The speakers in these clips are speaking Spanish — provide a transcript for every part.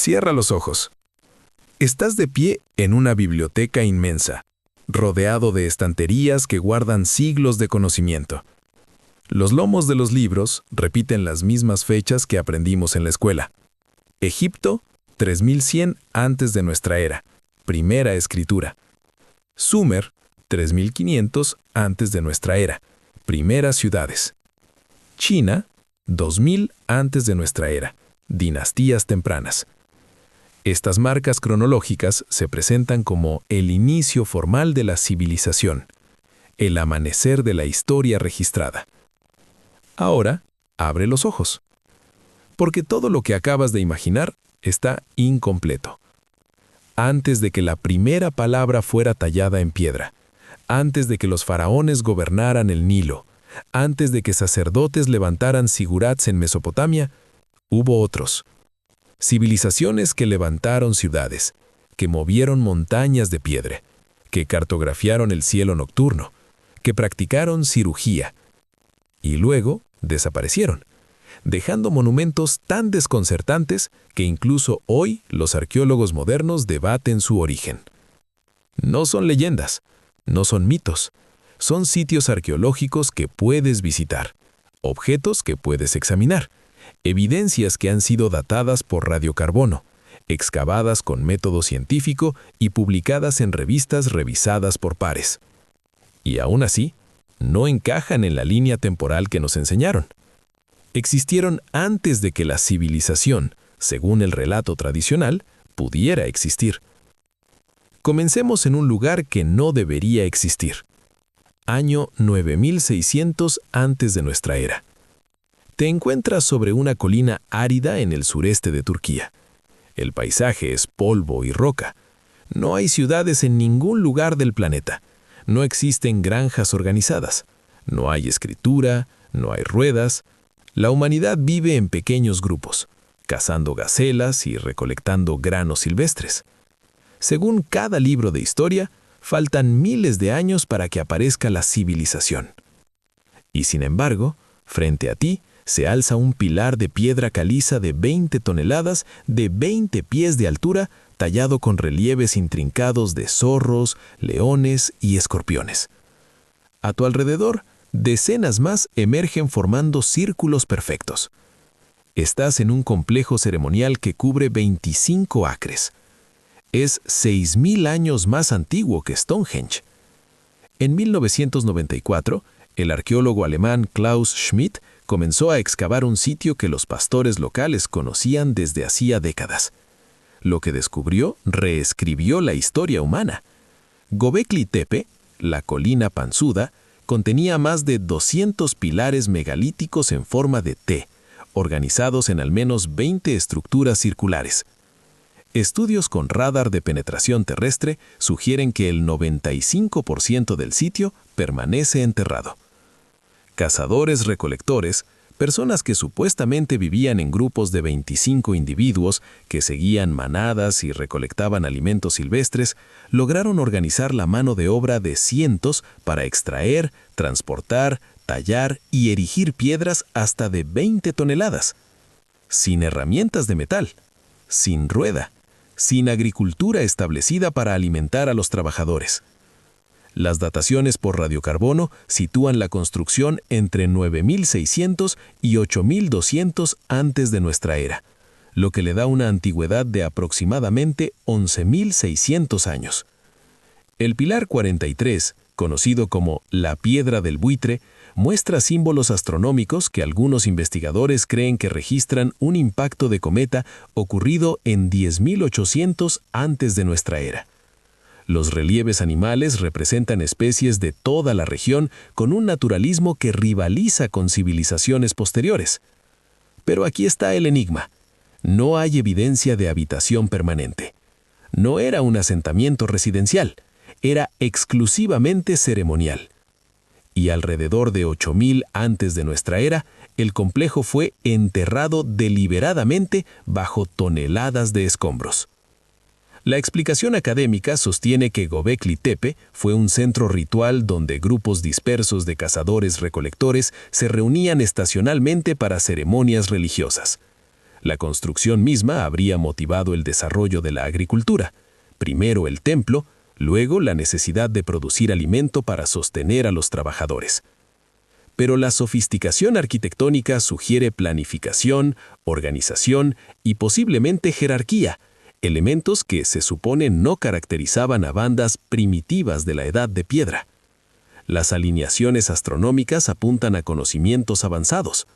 Cierra los ojos. Estás de pie en una biblioteca inmensa, rodeado de estanterías que guardan siglos de conocimiento. Los lomos de los libros repiten las mismas fechas que aprendimos en la escuela. Egipto, 3100 antes de nuestra era, primera escritura. Sumer, 3500 antes de nuestra era, primeras ciudades. China, 2000 antes de nuestra era, dinastías tempranas. Estas marcas cronológicas se presentan como el inicio formal de la civilización, el amanecer de la historia registrada. Ahora, abre los ojos, porque todo lo que acabas de imaginar está incompleto. Antes de que la primera palabra fuera tallada en piedra, antes de que los faraones gobernaran el Nilo, antes de que sacerdotes levantaran zigurats en Mesopotamia, hubo otros. Civilizaciones que levantaron ciudades, que movieron montañas de piedra, que cartografiaron el cielo nocturno, que practicaron cirugía, y luego desaparecieron, dejando monumentos tan desconcertantes que incluso hoy los arqueólogos modernos debaten su origen. No son leyendas, no son mitos, son sitios arqueológicos que puedes visitar, objetos que puedes examinar, evidencias que han sido datadas por radiocarbono, excavadas con método científico y publicadas en revistas revisadas por pares. Y aún así, no encajan en la línea temporal que nos enseñaron. Existieron antes de que la civilización, según el relato tradicional, pudiera existir. Comencemos en un lugar que no debería existir. Año 9600 antes de nuestra era. Te encuentras sobre una colina árida en el sureste de Turquía. El paisaje es polvo y roca. No hay ciudades en ningún lugar del planeta. No existen granjas organizadas. No hay escritura, no hay ruedas. La humanidad vive en pequeños grupos, cazando gacelas y recolectando granos silvestres. Según cada libro de historia, faltan miles de años para que aparezca la civilización. Y sin embargo, frente a ti, se alza un pilar de piedra caliza de 20 toneladas, de 20 pies de altura, tallado con relieves intrincados de zorros, leones y escorpiones. A tu alrededor, decenas más emergen formando círculos perfectos. Estás en un complejo ceremonial que cubre 25 acres. Es 6000 años más antiguo que Stonehenge. En 1994, el arqueólogo alemán Klaus Schmidt comenzó a excavar un sitio que los pastores locales conocían desde hacía décadas. Lo que descubrió reescribió la historia humana. Göbekli Tepe, la colina panzuda, contenía más de 200 pilares megalíticos en forma de T, organizados en al menos 20 estructuras circulares. Estudios con radar de penetración terrestre sugieren que el 95% del sitio permanece enterrado. Cazadores-recolectores, personas que supuestamente vivían en grupos de 25 individuos que seguían manadas y recolectaban alimentos silvestres, lograron organizar la mano de obra de cientos para extraer, transportar, tallar y erigir piedras hasta de 20 toneladas. Sin herramientas de metal, sin rueda, sin agricultura establecida para alimentar a los trabajadores. Las dataciones por radiocarbono sitúan la construcción entre 9600 y 8200 antes de nuestra era, lo que le da una antigüedad de aproximadamente 11600 años. El pilar 43, conocido como la piedra del buitre, muestra símbolos astronómicos que algunos investigadores creen que registran un impacto de cometa ocurrido en 10800 antes de nuestra era. Los relieves animales representan especies de toda la región con un naturalismo que rivaliza con civilizaciones posteriores. Pero aquí está el enigma. No hay evidencia de habitación permanente. No era un asentamiento residencial, era exclusivamente ceremonial. Y alrededor de 8000 antes de nuestra era, el complejo fue enterrado deliberadamente bajo toneladas de escombros. La explicación académica sostiene que Göbekli Tepe fue un centro ritual donde grupos dispersos de cazadores-recolectores se reunían estacionalmente para ceremonias religiosas. La construcción misma habría motivado el desarrollo de la agricultura. Primero el templo, luego la necesidad de producir alimento para sostener a los trabajadores. Pero la sofisticación arquitectónica sugiere planificación, organización y posiblemente jerarquía, elementos que se supone no caracterizaban a bandas primitivas de la Edad de Piedra. Las alineaciones astronómicas apuntan a conocimientos avanzados.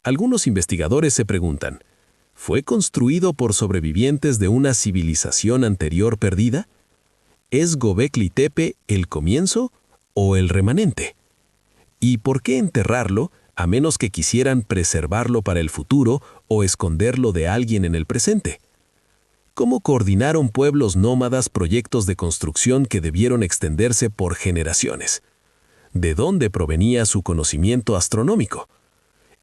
Algunos investigadores se preguntan, ¿fue construido por sobrevivientes de una civilización anterior perdida? ¿Es Göbekli Tepe el comienzo o el remanente? ¿Y por qué enterrarlo, a menos que quisieran preservarlo para el futuro o esconderlo de alguien en el presente? ¿Cómo coordinaron pueblos nómadas proyectos de construcción que debieron extenderse por generaciones? ¿De dónde provenía su conocimiento astronómico?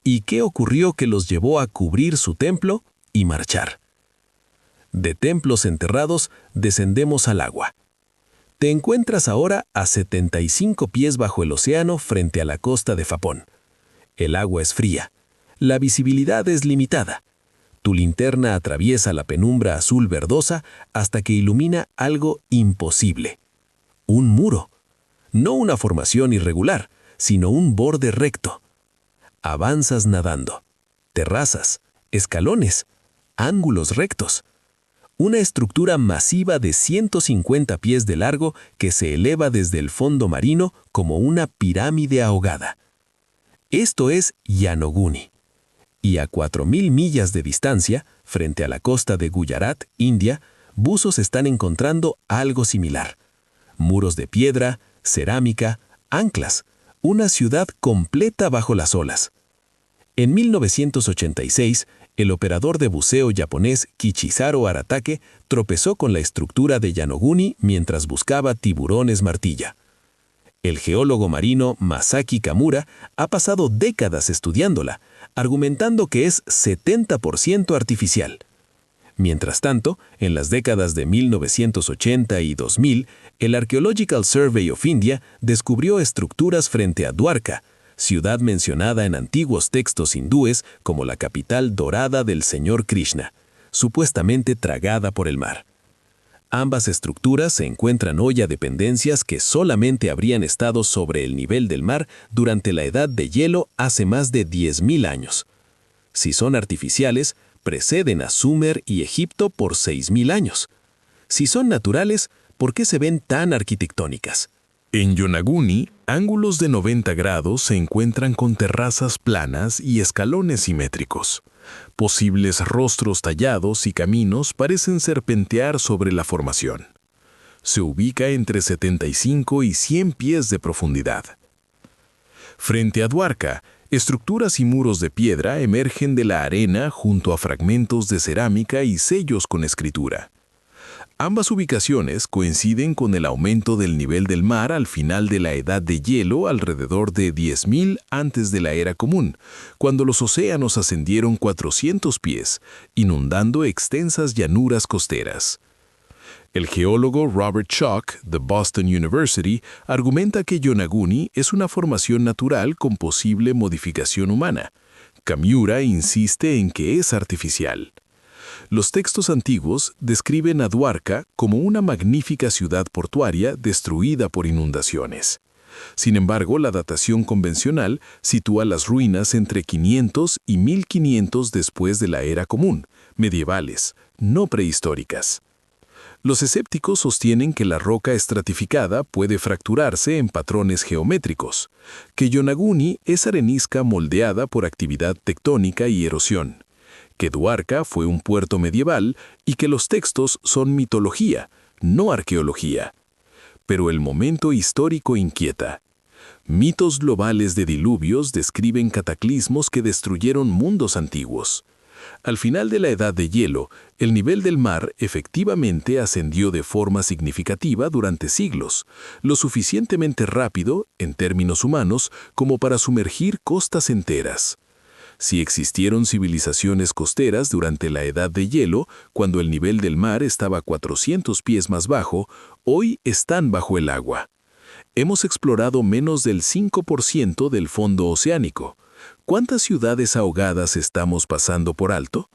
¿Y qué ocurrió que los llevó a cubrir su templo y marchar? De templos enterrados descendemos al agua. Te encuentras ahora a 75 pies bajo el océano frente a la costa de Japón. El agua es fría. La visibilidad es limitada. Tu linterna atraviesa la penumbra azul verdosa hasta que ilumina algo imposible. Un muro. No una formación irregular, sino un borde recto. Avanzas nadando. Terrazas, escalones, ángulos rectos. Una estructura masiva de 150 pies de largo que se eleva desde el fondo marino como una pirámide ahogada. Esto es Yanoguni. Y a 4.000 millas de distancia, frente a la costa de Gujarat, India, buzos están encontrando algo similar. Muros de piedra, cerámica, anclas, una ciudad completa bajo las olas. En 1986, el operador de buceo japonés Kichizaro Aratake tropezó con la estructura de Yanoguni mientras buscaba tiburones martilla. El geólogo marino Masaki Kamura ha pasado décadas estudiándola, argumentando que es 70% artificial. Mientras tanto, en las décadas de 1980 y 2000, el Archaeological Survey of India descubrió estructuras frente a Dwarka, ciudad mencionada en antiguos textos hindúes como la capital dorada del señor Krishna, supuestamente tragada por el mar. Ambas estructuras se encuentran hoy a dependencias que solamente habrían estado sobre el nivel del mar durante la Edad de Hielo hace más de 10.000 años. Si son artificiales, preceden a Sumer y Egipto por 6.000 años. Si son naturales, ¿por qué se ven tan arquitectónicas? En Yonaguni, ángulos de 90 grados se encuentran con terrazas planas y escalones simétricos. Posibles rostros tallados y caminos parecen serpentear sobre la formación. Se ubica entre 75 y 100 pies de profundidad. Frente a Dwarka, estructuras y muros de piedra emergen de la arena junto a fragmentos de cerámica y sellos con escritura. Ambas ubicaciones coinciden con el aumento del nivel del mar al final de la Edad de Hielo alrededor de 10.000 antes de la Era Común, cuando los océanos ascendieron 400 pies, inundando extensas llanuras costeras. El geólogo Robert Schoch, de Boston University, argumenta que Yonaguni es una formación natural con posible modificación humana. Kamura insiste en que es artificial. Los textos antiguos describen a Dwarka como una magnífica ciudad portuaria destruida por inundaciones. Sin embargo, la datación convencional sitúa las ruinas entre 500 y 1500 después de la Era Común, medievales, no prehistóricas. Los escépticos sostienen que la roca estratificada puede fracturarse en patrones geométricos, que Yonaguni es arenisca moldeada por actividad tectónica y erosión, que Dwarka fue un puerto medieval y que los textos son mitología, no arqueología. Pero el momento histórico inquieta. Mitos globales de diluvios describen cataclismos que destruyeron mundos antiguos. Al final de la Edad de Hielo, el nivel del mar efectivamente ascendió de forma significativa durante siglos, lo suficientemente rápido, en términos humanos, como para sumergir costas enteras. Si existieron civilizaciones costeras durante la Edad de Hielo, cuando el nivel del mar estaba 400 pies más bajo, hoy están bajo el agua. Hemos explorado menos del 5% del fondo oceánico. ¿Cuántas ciudades ahogadas estamos pasando por alto?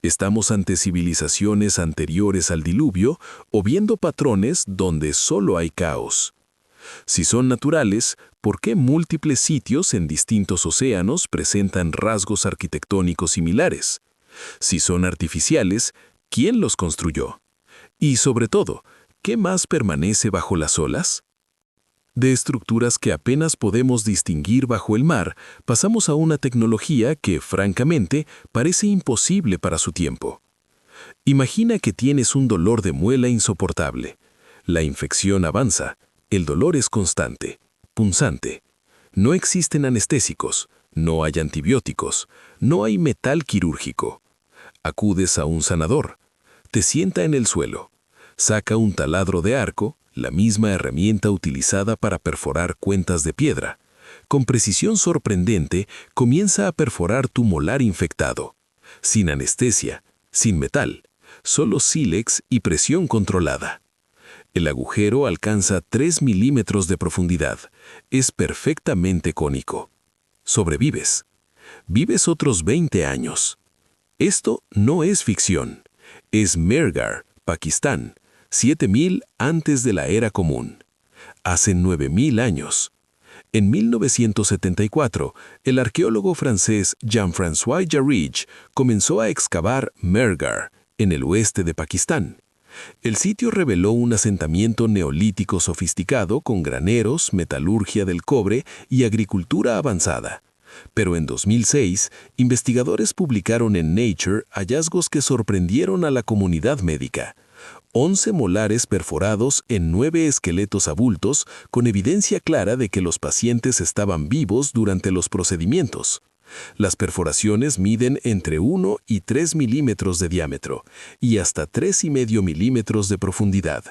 Estamos ante civilizaciones anteriores al diluvio o viendo patrones donde solo hay caos. Si son naturales, ¿por qué múltiples sitios en distintos océanos presentan rasgos arquitectónicos similares? Si son artificiales, ¿quién los construyó? Y sobre todo, ¿qué más permanece bajo las olas? De estructuras que apenas podemos distinguir bajo el mar, pasamos a una tecnología que, francamente, parece imposible para su tiempo. Imagina que tienes un dolor de muela insoportable. La infección avanza, el dolor es constante, punzante. No existen anestésicos, no hay antibióticos, no hay metal quirúrgico. Acudes a un sanador, te sienta en el suelo, saca un taladro de arco, la misma herramienta utilizada para perforar cuentas de piedra. Con precisión sorprendente, comienza a perforar tu molar infectado. Sin anestesia, sin metal, solo sílex y presión controlada. El agujero alcanza 3 milímetros de profundidad. Es perfectamente cónico. Sobrevives. Vives otros 20 años. Esto no es ficción. Es Mehrgarh, Pakistán. 7000 antes de la era común. Hace 9000 años. En 1974, el arqueólogo francés Jean-François Jarrige comenzó a excavar Mehrgarh, en el oeste de Pakistán. El sitio reveló un asentamiento neolítico sofisticado con graneros, metalurgia del cobre y agricultura avanzada. Pero en 2006, investigadores publicaron en Nature hallazgos que sorprendieron a la comunidad médica. 11 molares perforados en 9 esqueletos adultos con evidencia clara de que los pacientes estaban vivos durante los procedimientos. Las perforaciones miden entre 1 y 3 milímetros de diámetro y hasta 3,5 milímetros de profundidad.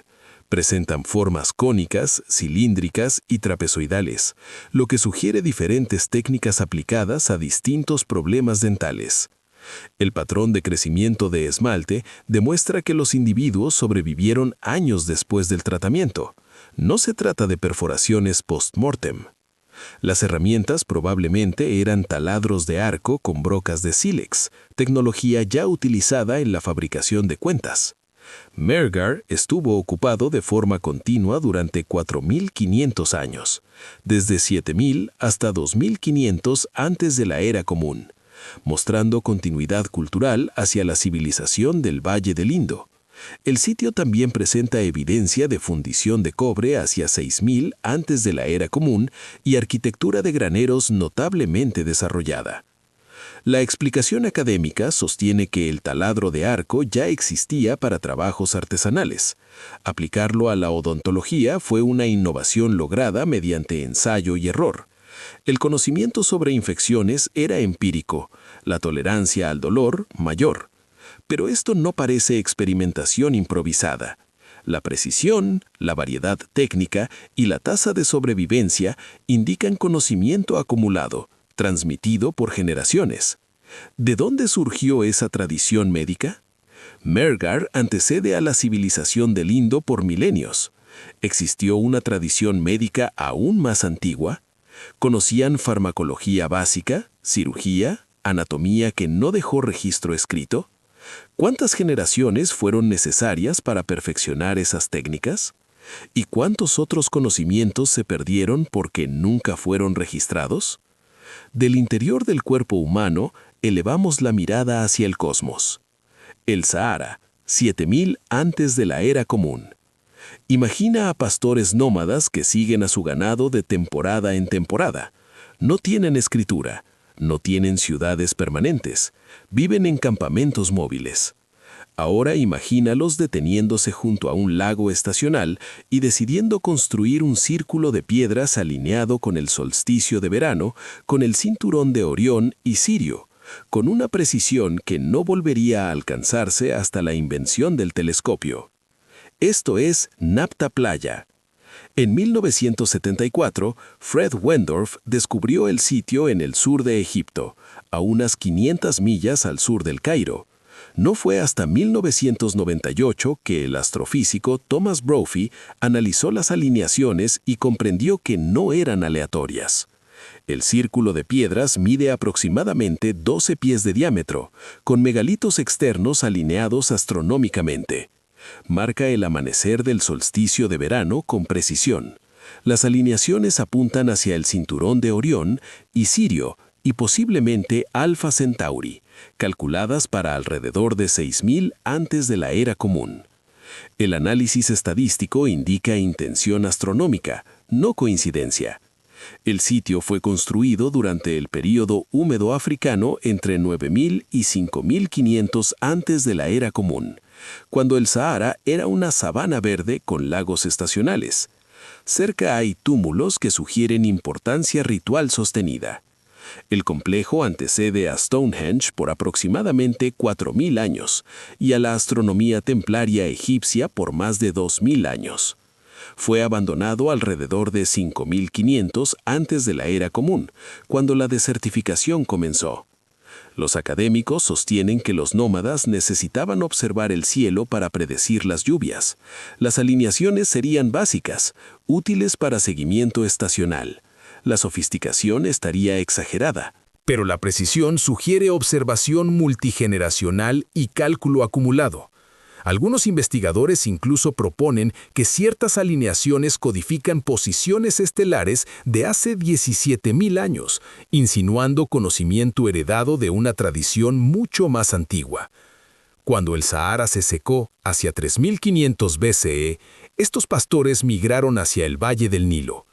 Presentan formas cónicas, cilíndricas y trapezoidales, lo que sugiere diferentes técnicas aplicadas a distintos problemas dentales. El patrón de crecimiento de esmalte demuestra que los individuos sobrevivieron años después del tratamiento. No se trata de perforaciones post-mortem. Las herramientas probablemente eran taladros de arco con brocas de sílex, tecnología ya utilizada en la fabricación de cuentas. Mehrgarh estuvo ocupado de forma continua durante 4500 años, desde 7000 hasta 2500 antes de la era común, mostrando continuidad cultural hacia la civilización del Valle del Indo. El sitio también presenta evidencia de fundición de cobre hacia 6000 antes de la era común y arquitectura de graneros notablemente desarrollada. La explicación académica sostiene que el taladro de arco ya existía para trabajos artesanales. Aplicarlo a la odontología fue una innovación lograda mediante ensayo y error. El conocimiento sobre infecciones era empírico, la tolerancia al dolor mayor. Pero esto no parece experimentación improvisada. La precisión, la variedad técnica y la tasa de sobrevivencia indican conocimiento acumulado, transmitido por generaciones. ¿De dónde surgió esa tradición médica? Mehrgarh antecede a la civilización del Indo por milenios. ¿Existió una tradición médica aún más antigua? ¿Conocían farmacología básica, cirugía, anatomía que no dejó registro escrito? ¿Cuántas generaciones fueron necesarias para perfeccionar esas técnicas? ¿Y cuántos otros conocimientos se perdieron porque nunca fueron registrados? Del interior del cuerpo humano, elevamos la mirada hacia el cosmos. El Sahara, 7000 antes de la era común. Imagina a pastores nómadas que siguen a su ganado de temporada en temporada. No tienen escritura, no tienen ciudades permanentes, viven en campamentos móviles. Ahora imagínalos deteniéndose junto a un lago estacional y decidiendo construir un círculo de piedras alineado con el solsticio de verano, con el cinturón de Orión y Sirio, con una precisión que no volvería a alcanzarse hasta la invención del telescopio. Esto es Nabta Playa. En 1974, Fred Wendorf descubrió el sitio en el sur de Egipto, a unas 500 millas al sur del Cairo. No fue hasta 1998 que el astrofísico Thomas Brophy analizó las alineaciones y comprendió que no eran aleatorias. El círculo de piedras mide aproximadamente 12 pies de diámetro, con megalitos externos alineados astronómicamente. Marca el amanecer del solsticio de verano con precisión. Las alineaciones apuntan hacia el cinturón de Orión y Sirio y posiblemente Alfa Centauri, calculadas para alrededor de 6000 antes de la era común. El análisis estadístico indica intención astronómica, no coincidencia. El sitio fue construido durante el período húmedo africano entre 9000 y 5500 antes de la era común, cuando el Sahara era una sabana verde con lagos estacionales. Cerca hay túmulos que sugieren importancia ritual sostenida. El complejo antecede a Stonehenge por aproximadamente 4000 años y a la astronomía templaria egipcia por más de 2000 años. Fue abandonado alrededor de 5500 antes de la era común, cuando la desertificación comenzó. Los académicos sostienen que los nómadas necesitaban observar el cielo para predecir las lluvias. Las alineaciones serían básicas, útiles para seguimiento estacional. La sofisticación estaría exagerada. Pero la precisión sugiere observación multigeneracional y cálculo acumulado. Algunos investigadores incluso proponen que ciertas alineaciones codifican posiciones estelares de hace 17.000 años, insinuando conocimiento heredado de una tradición mucho más antigua. Cuando el Sahara se secó hacia 3500 BCE, estos pastores migraron hacia el Valle del Nilo.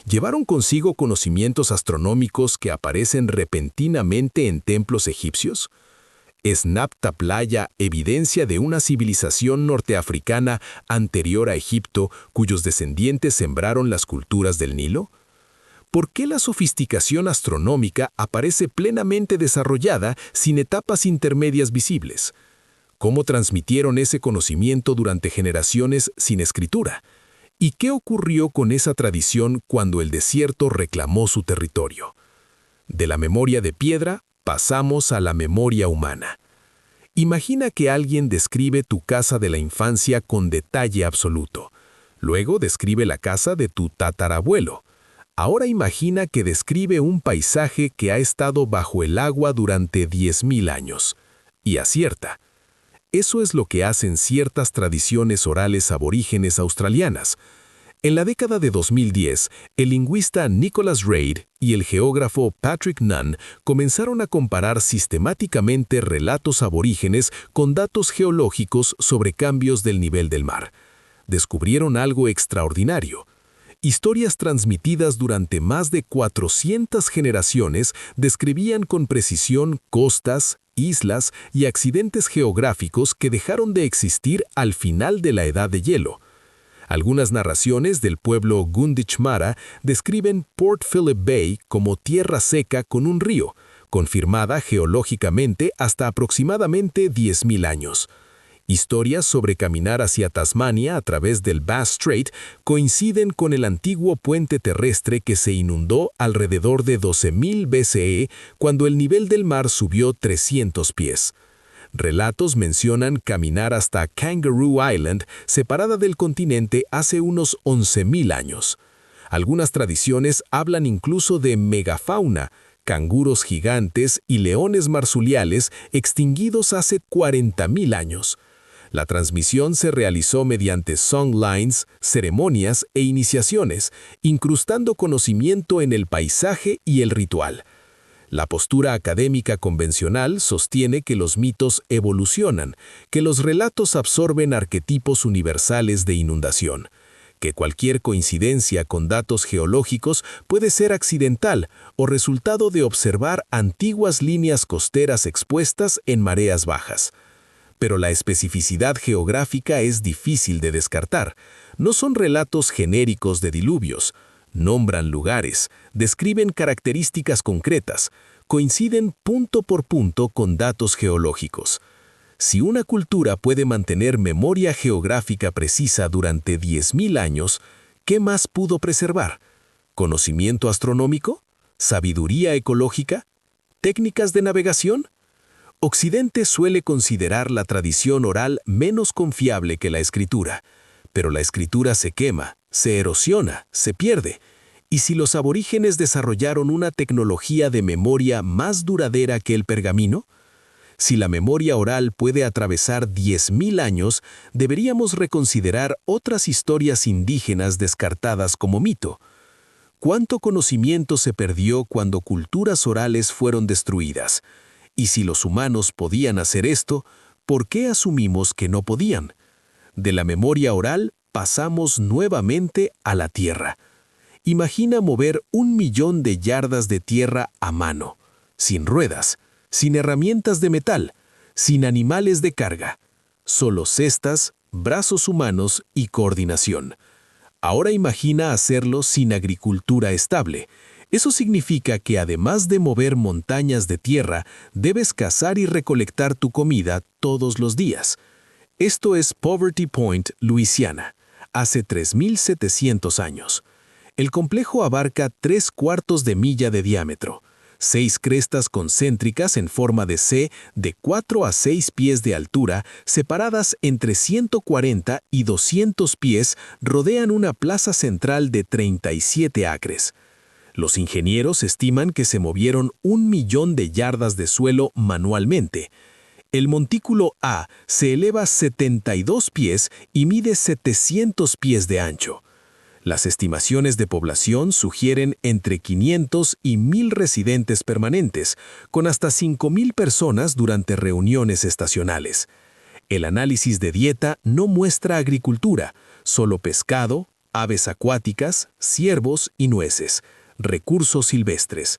Llevaron consigo conocimientos astronómicos que aparecen repentinamente en templos egipcios. ¿Es Nabta Playa evidencia de una civilización norteafricana anterior a Egipto cuyos descendientes sembraron las culturas del Nilo? ¿Por qué la sofisticación astronómica aparece plenamente desarrollada sin etapas intermedias visibles? ¿Cómo transmitieron ese conocimiento durante generaciones sin escritura? ¿Y qué ocurrió con esa tradición cuando el desierto reclamó su territorio? De la memoria de piedra pasamos a la memoria humana. Imagina que alguien describe tu casa de la infancia con detalle absoluto. Luego describe la casa de tu tatarabuelo. Ahora imagina que describe un paisaje que ha estado bajo el agua durante 10.000 años. Y acierta. Eso es lo que hacen ciertas tradiciones orales aborígenes australianas. En la década de 2010, el lingüista Nicholas Reid y el geógrafo Patrick Nunn comenzaron a comparar sistemáticamente relatos aborígenes con datos geológicos sobre cambios del nivel del mar. Descubrieron algo extraordinario. Historias transmitidas durante más de 400 generaciones describían con precisión costas, islas y accidentes geográficos que dejaron de existir al final de la Edad de Hielo. Algunas narraciones del pueblo Gunditjmara describen Port Phillip Bay como tierra seca con un río, confirmada geológicamente hasta aproximadamente 10.000 años. Historias sobre caminar hacia Tasmania a través del Bass Strait coinciden con el antiguo puente terrestre que se inundó alrededor de 12.000 BCE cuando el nivel del mar subió 300 pies. Relatos mencionan caminar hasta Kangaroo Island, separada del continente hace unos 11.000 años. Algunas tradiciones hablan incluso de megafauna, canguros gigantes y leones marsuliales extinguidos hace 40.000 años. La transmisión se realizó mediante songlines, ceremonias e iniciaciones, incrustando conocimiento en el paisaje y el ritual. La postura académica convencional sostiene que los mitos evolucionan, que los relatos absorben arquetipos universales de inundación, que cualquier coincidencia con datos geológicos puede ser accidental o resultado de observar antiguas líneas costeras expuestas en mareas bajas. Pero la especificidad geográfica es difícil de descartar. No son relatos genéricos de diluvios. Nombran lugares, describen características concretas, coinciden punto por punto con datos geológicos. Si una cultura puede mantener memoria geográfica precisa durante 10.000 años, ¿qué más pudo preservar? ¿Conocimiento astronómico? ¿Sabiduría ecológica? ¿Técnicas de navegación? Occidente suele considerar la tradición oral menos confiable que la escritura, pero la escritura se quema, se erosiona, se pierde, ¿Y si los aborígenes desarrollaron una tecnología de memoria más duradera que el pergamino? Si la memoria oral puede atravesar 10.000 años, deberíamos reconsiderar otras historias indígenas descartadas como mito. ¿Cuánto conocimiento se perdió cuando culturas orales fueron destruidas? Y si los humanos podían hacer esto, ¿por qué asumimos que no podían? De la memoria oral pasamos nuevamente a la tierra. Imagina mover 1.000.000 de yardas de tierra a mano, sin ruedas, sin herramientas de metal, sin animales de carga, solo cestas, brazos humanos y coordinación. Ahora imagina hacerlo sin agricultura estable. Eso significa que además de mover montañas de tierra, debes cazar y recolectar tu comida todos los días. Esto es Poverty Point, Luisiana, hace 3.700 años. El complejo abarca 3/4 de milla de diámetro, 6 crestas concéntricas en forma de C de 4 a 6 pies de altura, separadas entre 140 y 200 pies, rodean una plaza central de 37 acres. Los ingenieros estiman que se movieron 1.000.000 de yardas de suelo manualmente. El montículo A se eleva 72 pies y mide 700 pies de ancho. Las estimaciones de población sugieren entre 500 y 1.000 residentes permanentes, con hasta 5.000 personas durante reuniones estacionales. El análisis de dieta no muestra agricultura, solo pescado, aves acuáticas, ciervos y nueces, recursos silvestres.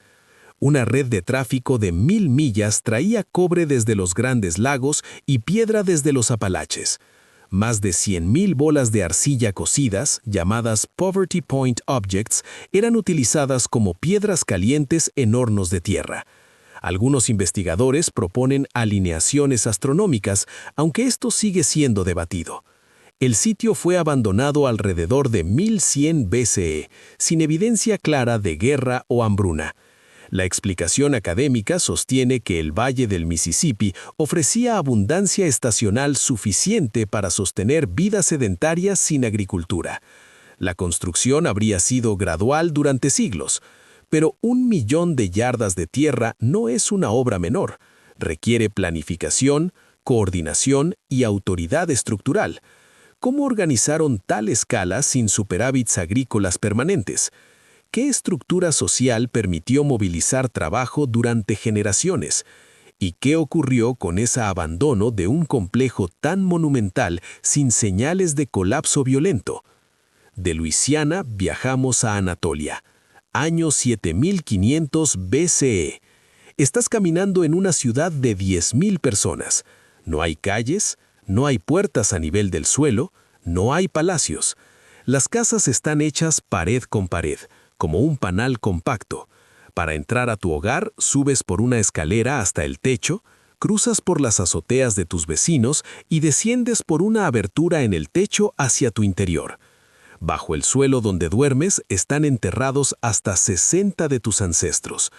Una red de tráfico de 1.000 millas traía cobre desde los Grandes Lagos y piedra desde los Apalaches. Más de 100.000 bolas de arcilla cocidas, llamadas Poverty Point Objects, eran utilizadas como piedras calientes en hornos de tierra. Algunos investigadores proponen alineaciones astronómicas, aunque esto sigue siendo debatido. El sitio fue abandonado alrededor de 1100 BCE, sin evidencia clara de guerra o hambruna. La explicación académica sostiene que el Valle del Mississippi ofrecía abundancia estacional suficiente para sostener vidas sedentarias sin agricultura. La construcción habría sido gradual durante siglos, pero 1.000.000 de yardas de tierra no es una obra menor. Requiere planificación, coordinación y autoridad estructural. ¿Cómo organizaron tal escala sin superávits agrícolas permanentes? ¿Qué estructura social permitió movilizar trabajo durante generaciones? ¿Y qué ocurrió con ese abandono de un complejo tan monumental sin señales de colapso violento? De Luisiana viajamos a Anatolia, año 7500 BCE. Estás caminando en una ciudad de 10.000 personas. No hay calles, no hay puertas a nivel del suelo, no hay palacios. Las casas están hechas pared con pared, como un panal compacto. Para entrar a tu hogar, subes por una escalera hasta el techo, cruzas por las azoteas de tus vecinos y desciendes por una abertura en el techo hacia tu interior. Bajo el suelo donde duermes están enterrados hasta 60 de tus ancestros.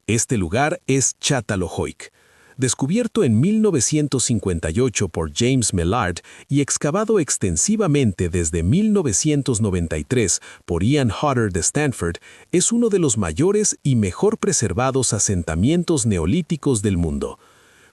Este lugar es Çatalhöyük, descubierto en 1958 por James Millard y excavado extensivamente desde 1993 por Ian Hodder de Stanford, es uno de los mayores y mejor preservados asentamientos neolíticos del mundo.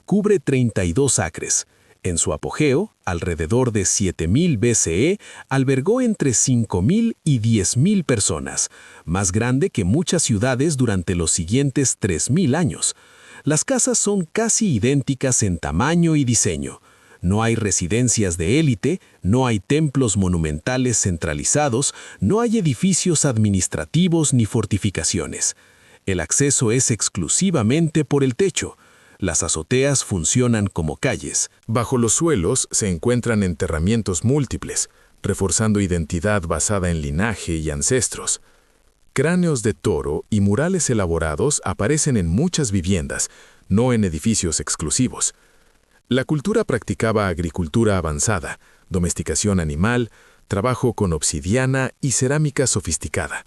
Cubre 32 acres. En su apogeo, alrededor de 7.000 BCE, albergó entre 5.000 y 10.000 personas, más grande que muchas ciudades durante los siguientes 3.000 años. Las casas son casi idénticas en tamaño y diseño. No hay residencias de élite, no hay templos monumentales centralizados, no hay edificios administrativos ni fortificaciones. El acceso es exclusivamente por el techo. Las azoteas funcionan como calles. Bajo los suelos se encuentran enterramientos múltiples, reforzando identidad basada en linaje y ancestros. Cráneos de toro y murales elaborados aparecen en muchas viviendas, no en edificios exclusivos. La cultura practicaba agricultura avanzada, domesticación animal, trabajo con obsidiana y cerámica sofisticada.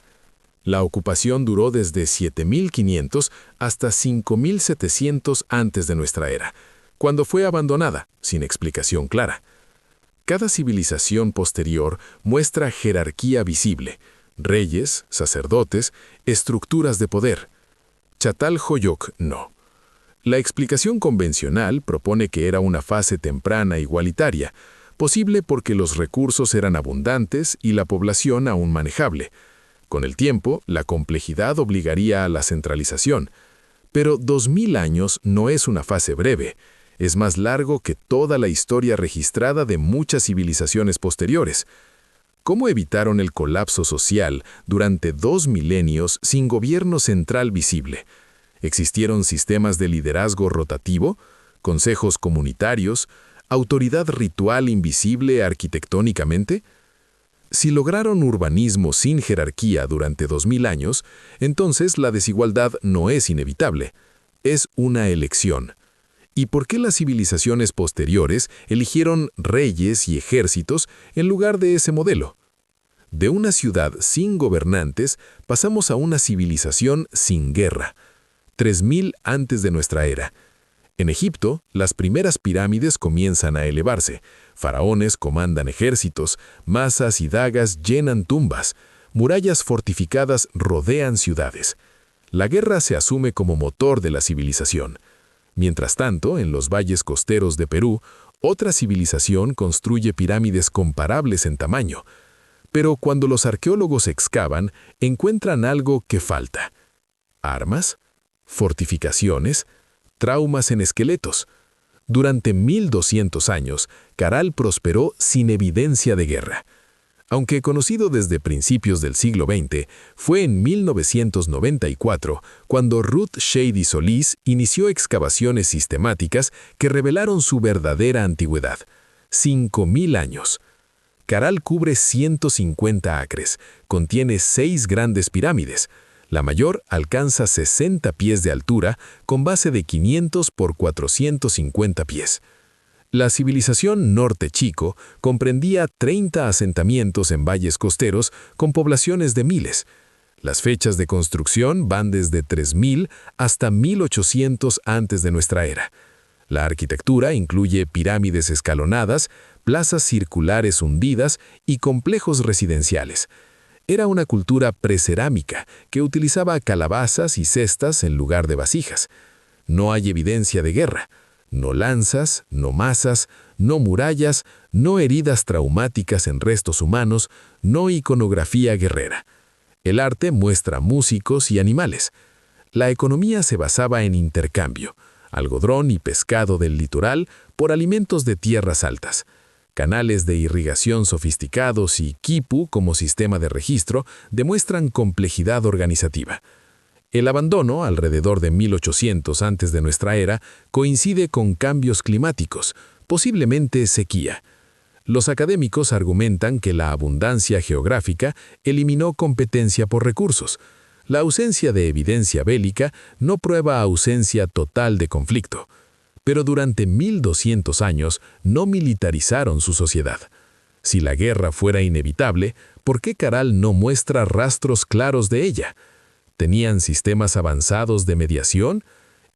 La ocupación duró desde 7500 hasta 5700 antes de nuestra era, cuando fue abandonada, sin explicación clara. Cada civilización posterior muestra jerarquía visible. reyes, sacerdotes, estructuras de poder. Çatalhöyük no. La explicación convencional propone que era una fase temprana igualitaria, posible porque los recursos eran abundantes y la población aún manejable. Con el tiempo, la complejidad obligaría a la centralización. Pero 2000 años no es una fase breve, es más largo que toda la historia registrada de muchas civilizaciones posteriores. ¿Cómo evitaron el colapso social durante 2 milenios sin gobierno central visible? ¿Existieron sistemas de liderazgo rotativo, consejos comunitarios, autoridad ritual invisible arquitectónicamente? Si lograron urbanismo sin jerarquía durante 2000 años, entonces la desigualdad no es inevitable, es una elección. ¿Y por qué las civilizaciones posteriores eligieron reyes y ejércitos en lugar de ese modelo? De una ciudad sin gobernantes pasamos a una civilización sin guerra. 3000 antes de nuestra era. En Egipto, las primeras pirámides comienzan a elevarse. Faraones comandan ejércitos, masas y dagas llenan tumbas, murallas fortificadas rodean ciudades. La guerra se asume como motor de la civilización. Mientras tanto, en los valles costeros de Perú, otra civilización construye pirámides comparables en tamaño. Pero cuando los arqueólogos excavan, encuentran algo que falta. ¿Armas? ¿Fortificaciones? ¿Traumas en esqueletos? Durante 1200 años, Caral prosperó sin evidencia de guerra. Aunque conocido desde principios del siglo XX, fue en 1994 cuando Ruth Shady Solís inició excavaciones sistemáticas que revelaron su verdadera antigüedad, 5000 años. Caral cubre 150 acres, contiene 6 grandes pirámides. La mayor alcanza 60 pies de altura, con base de 500 por 450 pies. La civilización Norte Chico comprendía 30 asentamientos en valles costeros con poblaciones de miles. Las fechas de construcción van desde 3000 hasta 1800 antes de nuestra era. La arquitectura incluye pirámides escalonadas, plazas circulares hundidas y complejos residenciales. Era una cultura precerámica que utilizaba calabazas y cestas en lugar de vasijas. No hay evidencia de guerra. No lanzas, no masas, no murallas, no heridas traumáticas en restos humanos, no iconografía guerrera. El arte muestra músicos y animales. La economía se basaba en intercambio, algodón y pescado del litoral por alimentos de tierras altas. Canales de irrigación sofisticados y quipu como sistema de registro demuestran complejidad organizativa. El abandono, alrededor de 1800 antes de nuestra era, coincide con cambios climáticos, posiblemente sequía. Los académicos argumentan que la abundancia geográfica eliminó competencia por recursos. La ausencia de evidencia bélica no prueba ausencia total de conflicto. Pero durante 1200 años no militarizaron su sociedad. Si la guerra fuera inevitable, ¿por qué Caral no muestra rastros claros de ella? ¿Tenían sistemas avanzados de mediación?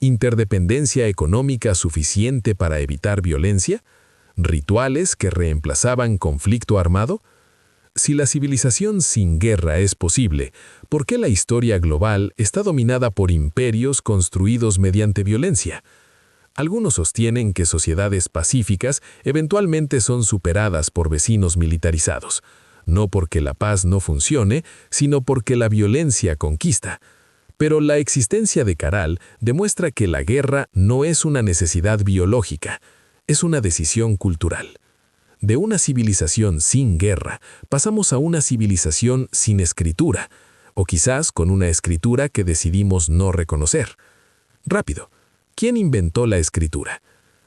¿Interdependencia económica suficiente para evitar violencia? ¿Rituales que reemplazaban conflicto armado? Si la civilización sin guerra es posible, ¿por qué la historia global está dominada por imperios construidos mediante violencia? Algunos sostienen que sociedades pacíficas eventualmente son superadas por vecinos militarizados, no porque la paz no funcione, sino porque la violencia conquista. Pero la existencia de Caral demuestra que la guerra no es una necesidad biológica, es una decisión cultural. De una civilización sin guerra pasamos a una civilización sin escritura, o quizás con una escritura que decidimos no reconocer. Rápido. ¿Quién inventó la escritura?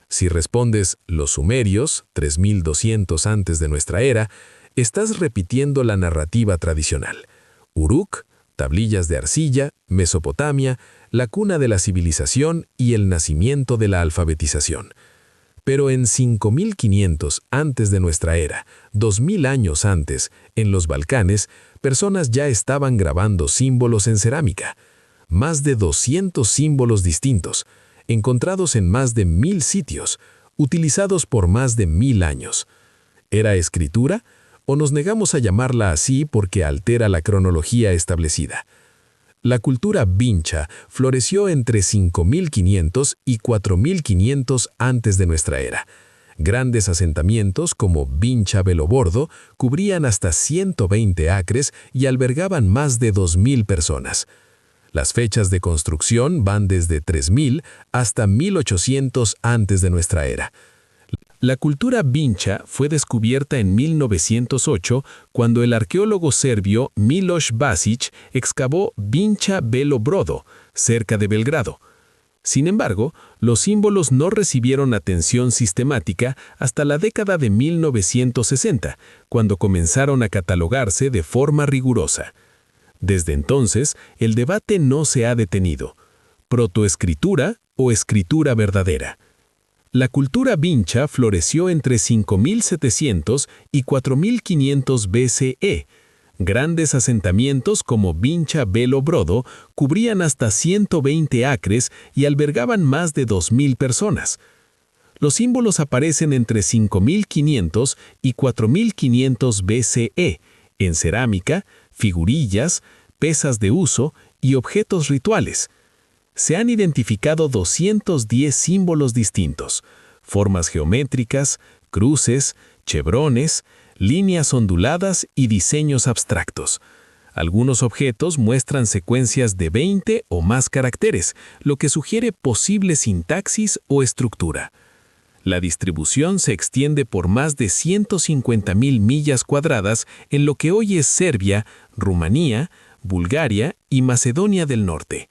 Si respondes los sumerios, 3200 antes de nuestra era, estás repitiendo la narrativa tradicional. Uruk, tablillas de arcilla, Mesopotamia, la cuna de la civilización y el nacimiento de la alfabetización. Pero en 5500 antes de nuestra era, 2000 años antes, en los Balcanes, personas ya estaban grabando símbolos en cerámica. Más de 200 símbolos distintos, encontrados en más de 1000 sitios, utilizados por más de 1000 años. ¿Era escritura o nos negamos a llamarla así porque altera la cronología establecida. La cultura vincha floreció entre 5500 y 4500 antes de nuestra era. Grandes asentamientos como Vincha Belobordo cubrían hasta 120 acres y albergaban más de 2000 personas. Las fechas de construcción van desde 3000 hasta 1800 antes de nuestra era. La cultura vincha fue descubierta en 1908 cuando el arqueólogo serbio Miloš Basić excavó Vincha Belo Brodo, cerca de Belgrado. Sin embargo, los símbolos no recibieron atención sistemática hasta la década de 1960, cuando comenzaron a catalogarse de forma rigurosa. Desde entonces, el debate no se ha detenido. ¿Protoescritura o escritura verdadera? La cultura vincha floreció entre 5700 y 4500 BCE. Grandes asentamientos como Vincha Belo Brodo cubrían hasta 120 acres y albergaban más de 2000 personas. Los símbolos aparecen entre 5500 y 4500 BCE, en cerámica, figurillas, pesas de uso y objetos rituales. Se han identificado 210 símbolos distintos, formas geométricas, cruces, chevrones, líneas onduladas y diseños abstractos. Algunos objetos muestran secuencias de 20 o más caracteres, lo que sugiere posible sintaxis o estructura. La distribución se extiende por más de 150.000 millas cuadradas en lo que hoy es Serbia, Rumanía, Bulgaria y Macedonia del Norte.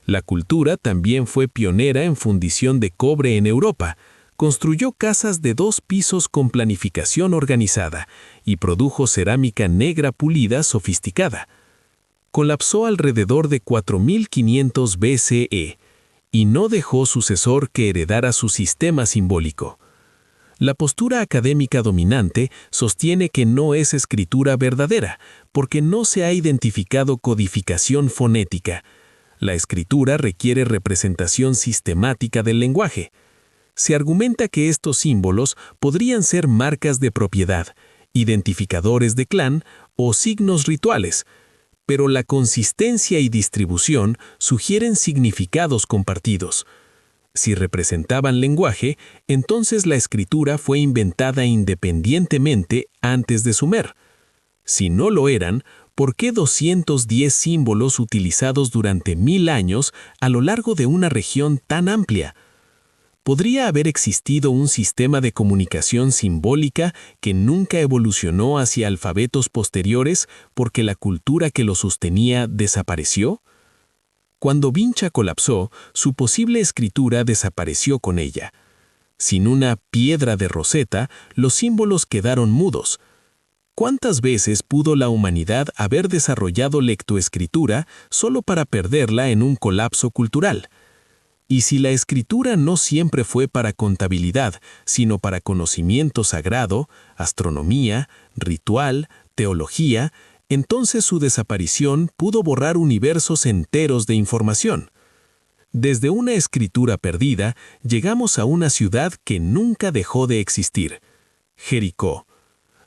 La cultura también fue pionera en fundición de cobre en Europa. Construyó casas de 2 pisos con planificación organizada y produjo cerámica negra pulida sofisticada. Colapsó alrededor de 4500 BCE y no dejó sucesor que heredara su sistema simbólico. La postura académica dominante sostiene que no es escritura verdadera porque no se ha identificado codificación fonética. La escritura requiere representación sistemática del lenguaje. Se argumenta que estos símbolos podrían ser marcas de propiedad, identificadores de clan o signos rituales, pero la consistencia y distribución sugieren significados compartidos. Si representaban lenguaje, entonces la escritura fue inventada independientemente antes de Sumer. Si no lo eran, ¿por qué 210 símbolos utilizados durante 1000 años a lo largo de una región tan amplia? ¿Podría haber existido un sistema de comunicación simbólica que nunca evolucionó hacia alfabetos posteriores porque la cultura que lo sostenía desapareció? Cuando Vincha colapsó, su posible escritura desapareció con ella. Sin una piedra de Rosetta, los símbolos quedaron mudos. ¿Cuántas veces pudo la humanidad haber desarrollado lectoescritura solo para perderla en un colapso cultural? Y si la escritura no siempre fue para contabilidad, sino para conocimiento sagrado, astronomía, ritual, teología, entonces su desaparición pudo borrar universos enteros de información. Desde una escritura perdida, llegamos a una ciudad que nunca dejó de existir: Jericó.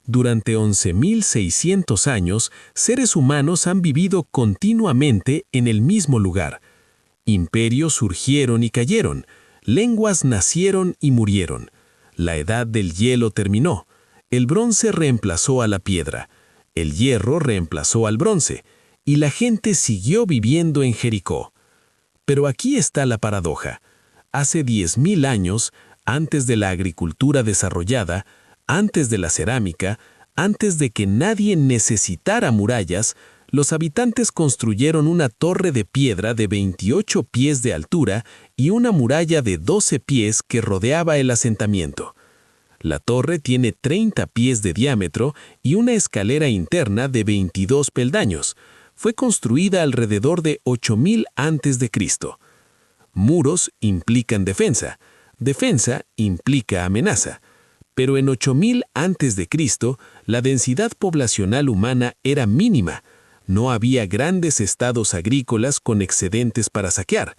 Durante 11.600 años, seres humanos han vivido continuamente en el mismo lugar. Imperios surgieron y cayeron, lenguas nacieron y murieron. La edad del hielo terminó, el bronce reemplazó a la piedra, el hierro reemplazó al bronce, y la gente siguió viviendo en Jericó. Pero aquí está la paradoja. Hace 10.000 años, antes de la agricultura desarrollada, antes de la cerámica, antes de que nadie necesitara murallas, los habitantes construyeron una torre de piedra de 28 pies de altura y una muralla de 12 pies que rodeaba el asentamiento. La torre tiene 30 pies de diámetro y una escalera interna de 22 peldaños. Fue construida alrededor de 8000 a.C. Muros implican defensa. Defensa implica amenaza. Pero en 8000 a.C., la densidad poblacional humana era mínima. No había grandes estados agrícolas con excedentes para saquear.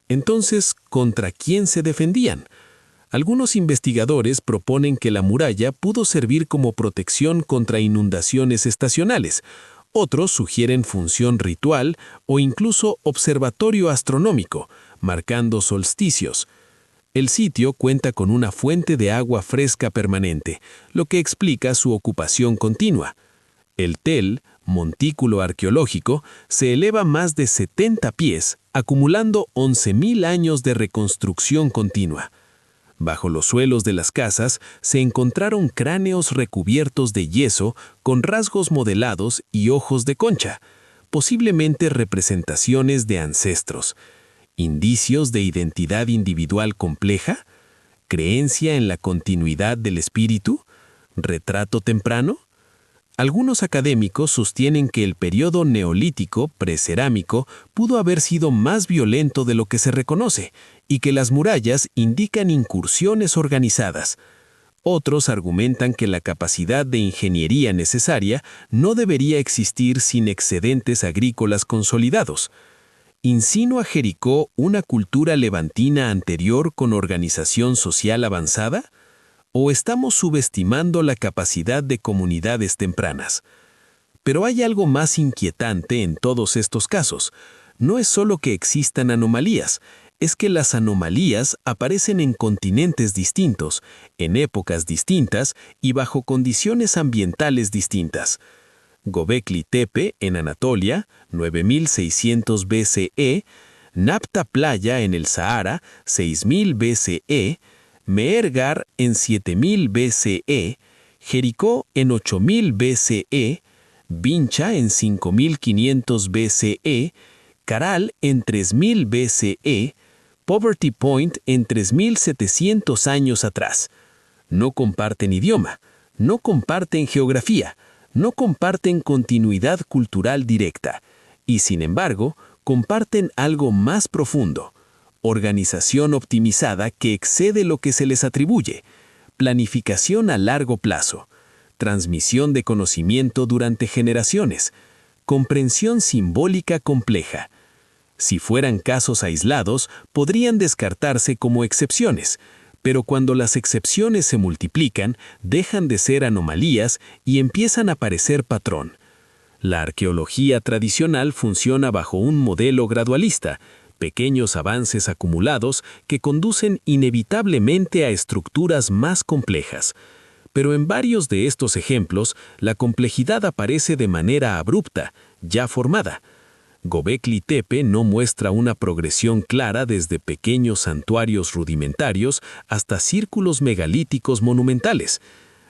Entonces, ¿contra quién se defendían? Algunos investigadores proponen que la muralla pudo servir como protección contra inundaciones estacionales. Otros sugieren función ritual o incluso observatorio astronómico, marcando solsticios. El sitio cuenta con una fuente de agua fresca permanente, lo que explica su ocupación continua. El Tell, montículo arqueológico, se eleva más de 70 pies, acumulando 11.000 años de reconstrucción continua. Bajo los suelos de las casas se encontraron cráneos recubiertos de yeso con rasgos modelados y ojos de concha, posiblemente representaciones de ancestros. ¿Indicios de identidad individual compleja? ¿Creencia en la continuidad del espíritu? ¿Retrato temprano? Algunos académicos sostienen que el periodo neolítico precerámico pudo haber sido más violento de lo que se reconoce y que las murallas indican incursiones organizadas. Otros argumentan que la capacidad de ingeniería necesaria no debería existir sin excedentes agrícolas consolidados. ¿Insinúa Jericó una cultura levantina anterior con organización social avanzada? ¿O estamos subestimando la capacidad de comunidades tempranas? Pero hay algo más inquietante en todos estos casos. No es solo que existan anomalías, es que las anomalías aparecen en continentes distintos, en épocas distintas y bajo condiciones ambientales distintas. Göbekli Tepe, en Anatolia, 9600 BCE, Napta Playa en el Sahara, 6000 BCE, Mehergar en 7000 BCE, Jericó en 8000 BCE, Vincha en 5500 BCE, Caral en 3000 BCE, Poverty Point en 3700 años atrás. No comparten idioma, no comparten geografía, no comparten continuidad cultural directa, y sin embargo, comparten algo más profundo. Organización optimizada que excede lo que se les atribuye, planificación a largo plazo, transmisión de conocimiento durante generaciones, comprensión simbólica compleja. Si fueran casos aislados, podrían descartarse como excepciones, pero cuando las excepciones se multiplican, dejan de ser anomalías y empiezan a parecer patrón. La arqueología tradicional funciona bajo un modelo gradualista, pequeños avances acumulados que conducen inevitablemente a estructuras más complejas. Pero en varios de estos ejemplos, la complejidad aparece de manera abrupta, ya formada. Göbekli Tepe no muestra una progresión clara desde pequeños santuarios rudimentarios hasta círculos megalíticos monumentales.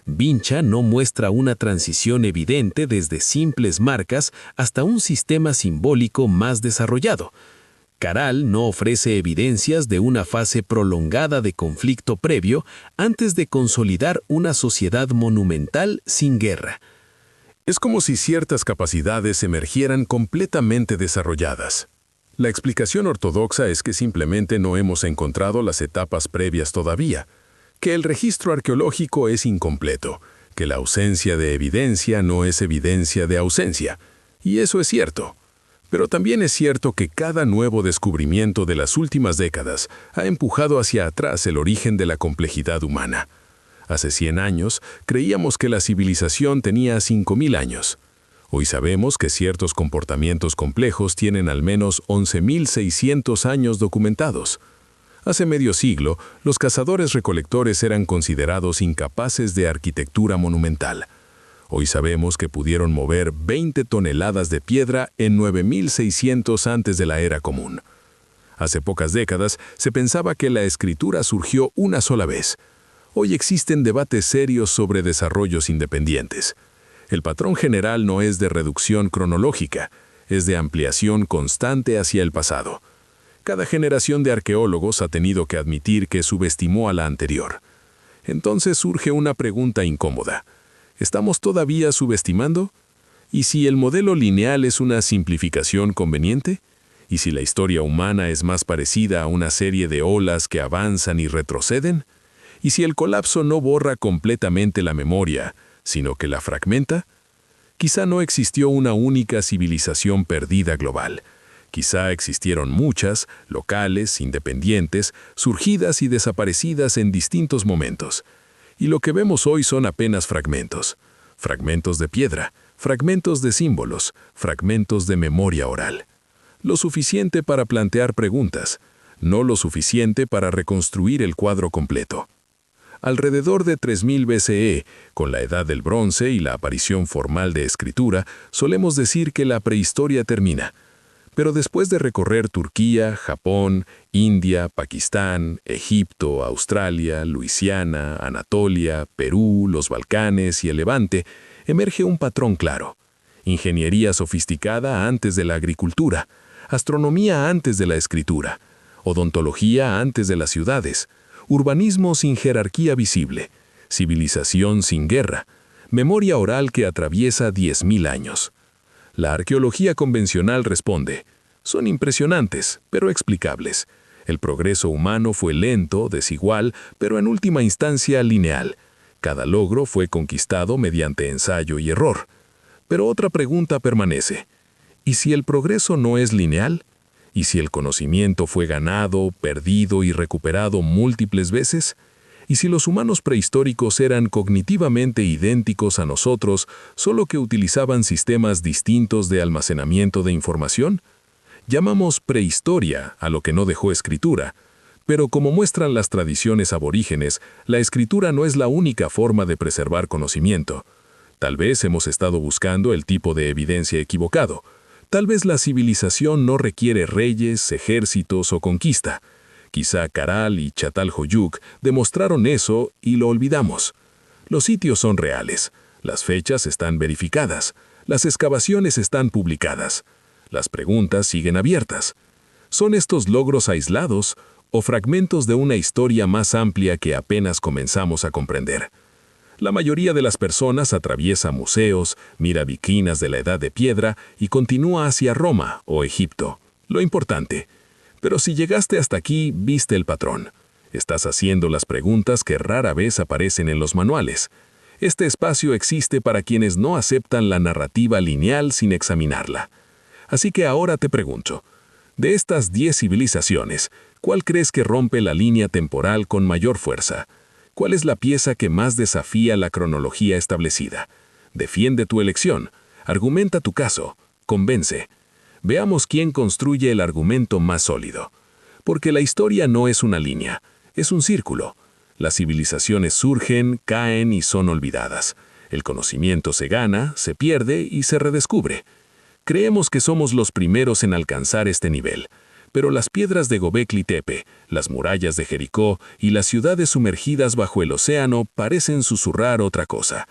Vincha no muestra una transición evidente desde simples marcas hasta un sistema simbólico más desarrollado. Caral no ofrece evidencias de una fase prolongada de conflicto previo antes de consolidar una sociedad monumental sin guerra. Es como si ciertas capacidades emergieran completamente desarrolladas. La explicación ortodoxa es que simplemente no hemos encontrado las etapas previas todavía, que el registro arqueológico es incompleto, que la ausencia de evidencia no es evidencia de ausencia. Y eso es cierto. Pero también es cierto que cada nuevo descubrimiento de las últimas décadas ha empujado hacia atrás el origen de la complejidad humana. Hace 100 años creíamos que la civilización tenía 5000 años. Hoy sabemos que ciertos comportamientos complejos tienen al menos 11.600 años documentados. Hace medio siglo, los cazadores-recolectores eran considerados incapaces de arquitectura monumental. Hoy sabemos que pudieron mover 20 toneladas de piedra en 9600 antes de la era común. Hace pocas décadas se pensaba que la escritura surgió una sola vez. Hoy existen debates serios sobre desarrollos independientes. El patrón general no es de reducción cronológica, es de ampliación constante hacia el pasado. Cada generación de arqueólogos ha tenido que admitir que subestimó a la anterior. Entonces surge una pregunta incómoda. ¿Estamos todavía subestimando? ¿Y si el modelo lineal es una simplificación conveniente? ¿Y si la historia humana es más parecida a una serie de olas que avanzan y retroceden? ¿Y si el colapso no borra completamente la memoria, sino que la fragmenta? Quizá no existió una única civilización perdida global. Quizá existieron muchas, locales, independientes, surgidas y desaparecidas en distintos momentos. Y lo que vemos hoy son apenas fragmentos. Fragmentos de piedra, fragmentos de símbolos, fragmentos de memoria oral. Lo suficiente para plantear preguntas, no lo suficiente para reconstruir el cuadro completo. Alrededor de 3000 BCE, con la edad del bronce y la aparición formal de escritura, solemos decir que la prehistoria termina. Pero después de recorrer Turquía, Japón, India, Pakistán, Egipto, Australia, Luisiana, Anatolia, Perú, los Balcanes y el Levante, emerge un patrón claro. Ingeniería sofisticada antes de la agricultura, astronomía antes de la escritura, odontología antes de las ciudades, urbanismo sin jerarquía visible, civilización sin guerra, memoria oral que atraviesa 10.000 años. La arqueología convencional responde, son impresionantes, pero explicables. El progreso humano fue lento, desigual, pero en última instancia lineal. Cada logro fue conquistado mediante ensayo y error. Pero otra pregunta permanece. ¿Y si el progreso no es lineal? ¿Y si el conocimiento fue ganado, perdido y recuperado múltiples veces? ¿Y si los humanos prehistóricos eran cognitivamente idénticos a nosotros, solo que utilizaban sistemas distintos de almacenamiento de información? Llamamos prehistoria a lo que no dejó escritura, pero como muestran las tradiciones aborígenes, la escritura no es la única forma de preservar conocimiento. Tal vez hemos estado buscando el tipo de evidencia equivocado. Tal vez la civilización no requiere reyes, ejércitos o conquista. Quizá Caral y Çatalhöyük demostraron eso y lo olvidamos. Los sitios son reales, las fechas están verificadas, las excavaciones están publicadas, las preguntas siguen abiertas. ¿Son estos logros aislados o fragmentos de una historia más amplia que apenas comenzamos a comprender? La mayoría de las personas atraviesa museos, mira vitrinas de la Edad de Piedra y continúa hacia Roma o Egipto. Lo importante. Pero si llegaste hasta aquí, viste el patrón. Estás haciendo las preguntas que rara vez aparecen en los manuales. Este espacio existe para quienes no aceptan la narrativa lineal sin examinarla. Así que ahora te pregunto, de estas 10 civilizaciones, ¿cuál crees que rompe la línea temporal con mayor fuerza? ¿Cuál es la pieza que más desafía la cronología establecida? Defiende tu elección, argumenta tu caso, convence. Veamos quién construye el argumento más sólido. Porque la historia no es una línea, es un círculo. Las civilizaciones surgen, caen y son olvidadas. El conocimiento se gana, se pierde y se redescubre. Creemos que somos los primeros en alcanzar este nivel. Pero las piedras de Göbekli Tepe, las murallas de Jericó y las ciudades sumergidas bajo el océano parecen susurrar otra cosa.